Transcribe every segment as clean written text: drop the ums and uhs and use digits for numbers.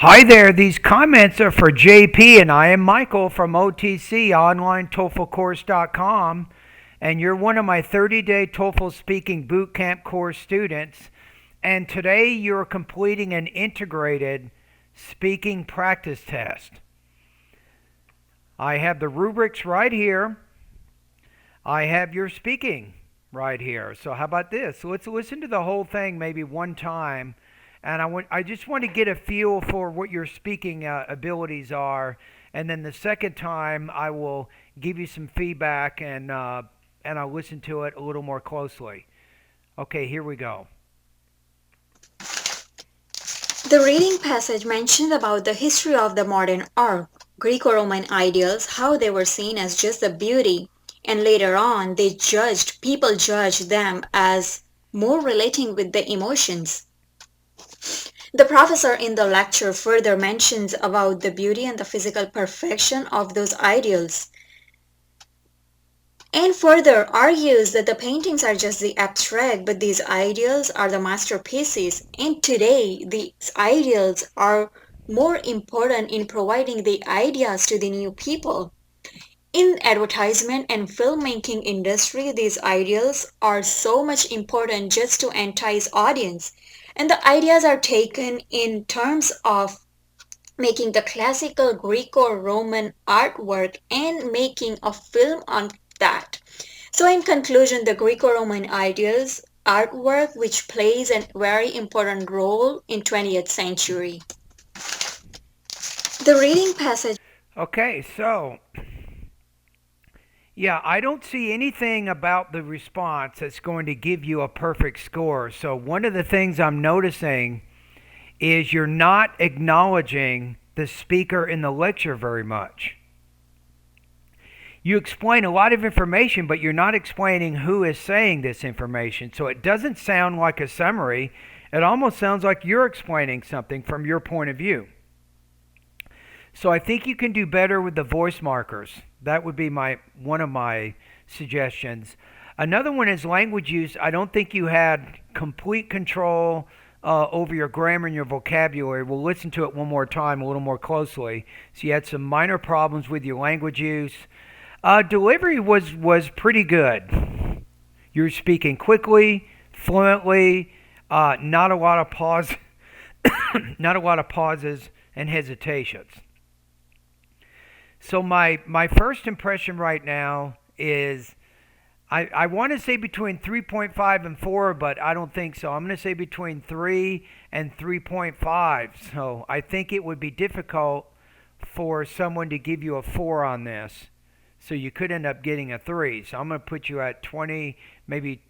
Hi there, these comments are for JP, and I am Michael from OTC, OnlineTOEFLCourse.com, and you're one of my 30-day TOEFL Speaking Bootcamp course students, and today you're completing an integrated speaking practice test. I have the rubrics right here. I have your speaking right here. So how about this? So let's listen to the whole thing maybe one time. And I just want to get a feel for what your speaking abilities are. And then the second time, I will give you some feedback and I'll listen to it a little more closely. Okay, here we go. The reading passage mentioned about the history of the modern art, Greco-Roman ideals, how they were seen as just the beauty, and later on people judged them as more relating with the emotions. The professor in the lecture further mentions about the beauty and the physical perfection of those ideals, and further argues that the paintings are just the abstract, but these ideals are the masterpieces. And today, these ideals are more important in providing the ideas to the new people. In advertisement and filmmaking industry, these ideals are so much important just to entice audience. And the ideas are taken in terms of making the classical Greco-Roman artwork and making a film on that. So in conclusion, the Greco-Roman ideals artwork which plays a very important role in 20th century. The reading passage. Okay, so yeah, I don't see anything about the response that's going to give you a perfect score. So one of the things I'm noticing is you're not acknowledging the speaker in the lecture very much. You explain a lot of information, but you're not explaining who is saying this information. So it doesn't sound like a summary. It almost sounds like you're explaining something from your point of view. So I think you can do better with the voice markers. That would be one of my suggestions. Another one is language use. I don't think you had complete control over your grammar and your vocabulary. We'll listen to it one more time a little more closely. So you had some minor problems with your language use. Delivery was pretty good. You're speaking quickly, fluently, not a lot of pause, not a lot of pauses and hesitations. So my first impression right now is I want to say between 3.5 and 4, but I don't think so. I'm going to say between 3 and 3.5. So I think it would be difficult for someone to give you a 4 on this. So you could end up getting a 3. So I'm going to put you at 20, maybe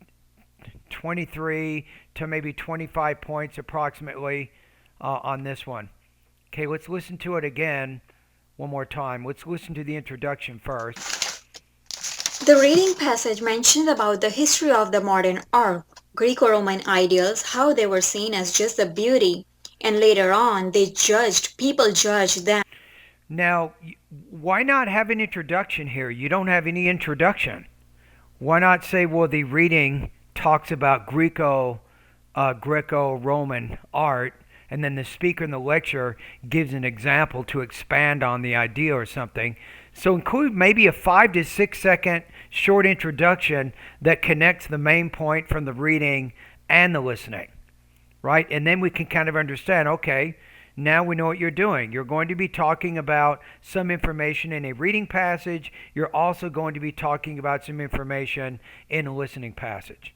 23 to maybe 25 points approximately on this one. Okay, let's listen to it again one more time. Let's listen to the introduction first. The reading passage mentioned about the history of the modern art, Greco-Roman ideals, how they were seen as just the beauty, and later on people judged them. Now, why not have an introduction here? You don't have any introduction. Why not say, well, the reading talks about Greco-Roman art, and then the speaker in the lecture gives an example to expand on the idea or something. So include maybe a 5 to 6 second short introduction that connects the main point from the reading and the listening, right? And then we can kind of understand, okay, now we know what you're doing. You're going to be talking about some information in a reading passage. You're also going to be talking about some information in a listening passage.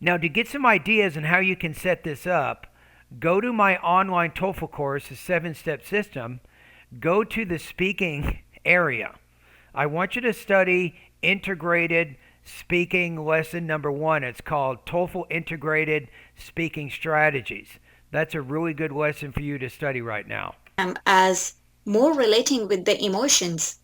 Now, to get some ideas on how you can set this up, go to my online TOEFL course, the 7-step system. Go to the speaking area. I want you to study integrated speaking lesson number 1. It's called TOEFL Integrated Speaking Strategies. That's a really good lesson for you to study right now. As more relating with the emotions.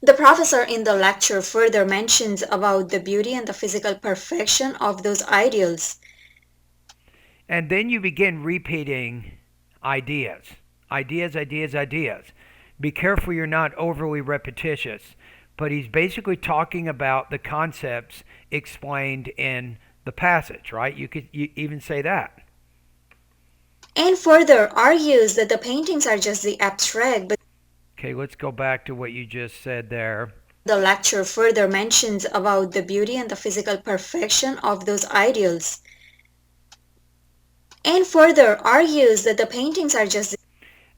The professor in the lecture further mentions about the beauty and the physical perfection of those ideals. And then you begin repeating ideas. Ideas. Be careful you're not overly repetitious. But he's basically talking about the concepts explained in the passage, right? You could even say that. and further argues that the paintings are just the abstract, but Okay, let's go back to what you just said there. the lecture further mentions about the beauty and the physical perfection of those ideals, and further argues that the paintings are just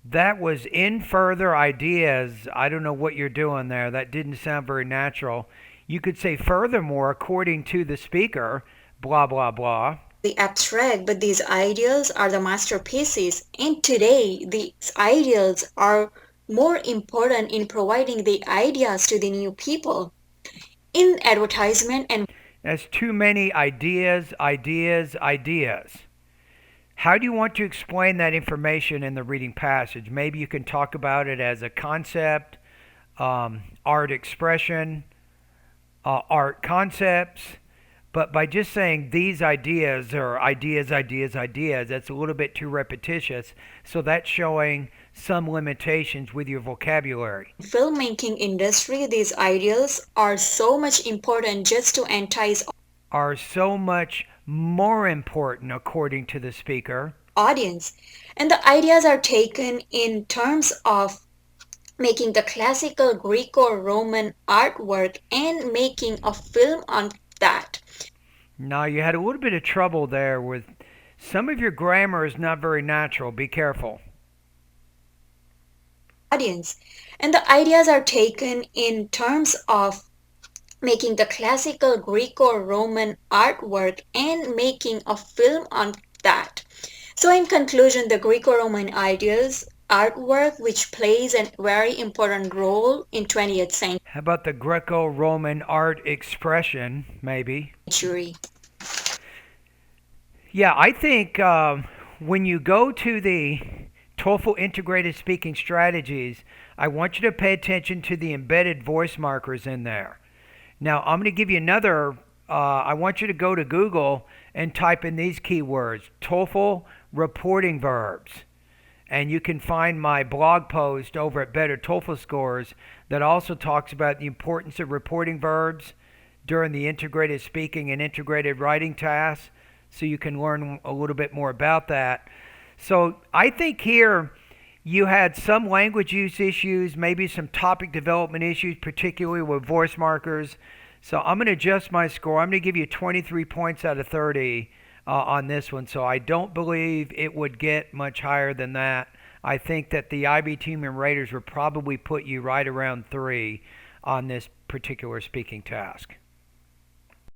That was in further ideas. I don't know what you're doing there. That didn't sound very natural. You could say, furthermore, according to the speaker, blah, blah, blah. the abstract, but these ideals are the masterpieces. And today, these ideals are more important in providing the ideas to the new people. In advertisement and That's too many ideas, ideas, ideas. How do you want to explain that information in the reading passage? Maybe you can talk about it as a concept, art expression, art concepts. But by just saying these ideas or ideas, ideas, ideas, that's a little bit too repetitious. So that's showing some limitations with your vocabulary. filmmaking industry, these ideals are so much important just to entice Are so much more important, according to the speaker. audience. And the ideas are taken in terms of making the classical Greco-Roman artwork and making a film on that. Now, you had a little bit of trouble there with some of your grammar is not very natural. Be careful. Audience. And the ideas are taken in terms of making the classical Greco-Roman artwork and making a film on that. So in conclusion, the Greco-Roman ideas artwork which plays a very important role in 20th How about the Greco Roman art expression, maybe? century. Yeah, I think when you go to the TOEFL integrated speaking strategies, I want you to pay attention to the embedded voice markers in there. Now, I'm going to give you another. I want you to go to Google and type in these keywords TOEFL reporting verbs. And you can find my blog post over at Better TOEFL Scores that also talks about the importance of reporting verbs during the integrated speaking and integrated writing tasks, so you can learn a little bit more about that. So I think here you had some language use issues, maybe some topic development issues, particularly with voice markers. So I'm going to adjust my score. I'm going to give you 23 points out of 30 on this one. So I don't believe it would get much higher than that. I think that the IB team and Raiders would probably put you right around 3 on this particular speaking task.